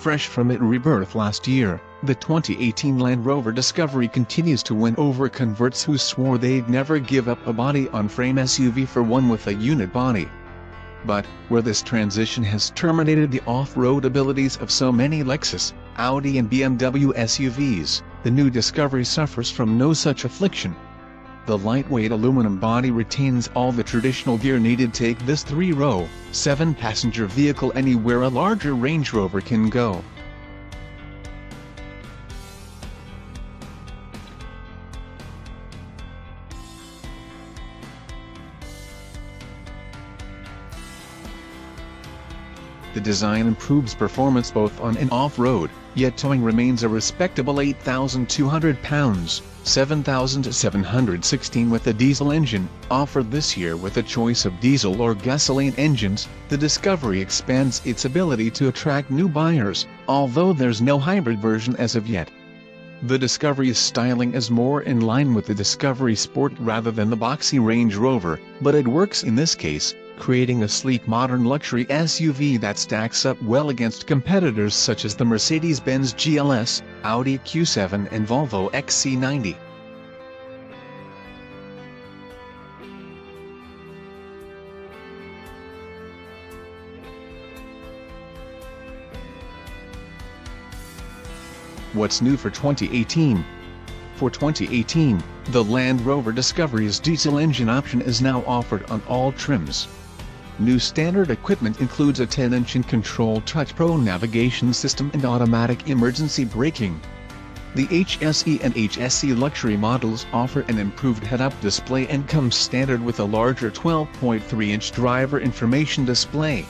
Fresh from its rebirth last year, the 2018 Land Rover Discovery continues to win over converts who swore they'd never give up a body-on-frame SUV for one with a unit body. But, where this transition has terminated the off-road abilities of so many Lexus, Audi and BMW SUVs, the new Discovery suffers from no such affliction. The lightweight aluminum body retains all the traditional gear needed to take this 3-row, 7-passenger vehicle anywhere a larger Range Rover can go. The design improves performance both on and off-road, yet towing remains a respectable 8,200 pounds, 7,716 with a diesel engine. Offered this year with a choice of diesel or gasoline engines, the Discovery expands its ability to attract new buyers, although there's no hybrid version as of yet. The Discovery's styling is more in line with the Discovery Sport rather than the boxy Range Rover, but it works in this case, creating a sleek modern luxury SUV that stacks up well against competitors such as the Mercedes-Benz GLS, Audi Q7 and Volvo XC90. What's new for 2018? For 2018, the Land Rover Discovery's diesel engine option is now offered on all trims. New standard equipment includes a 10-inch Control Touch Pro navigation system and automatic emergency braking. The HSE and HSE luxury models offer an improved head-up display and come standard with a larger 12.3-inch driver information display.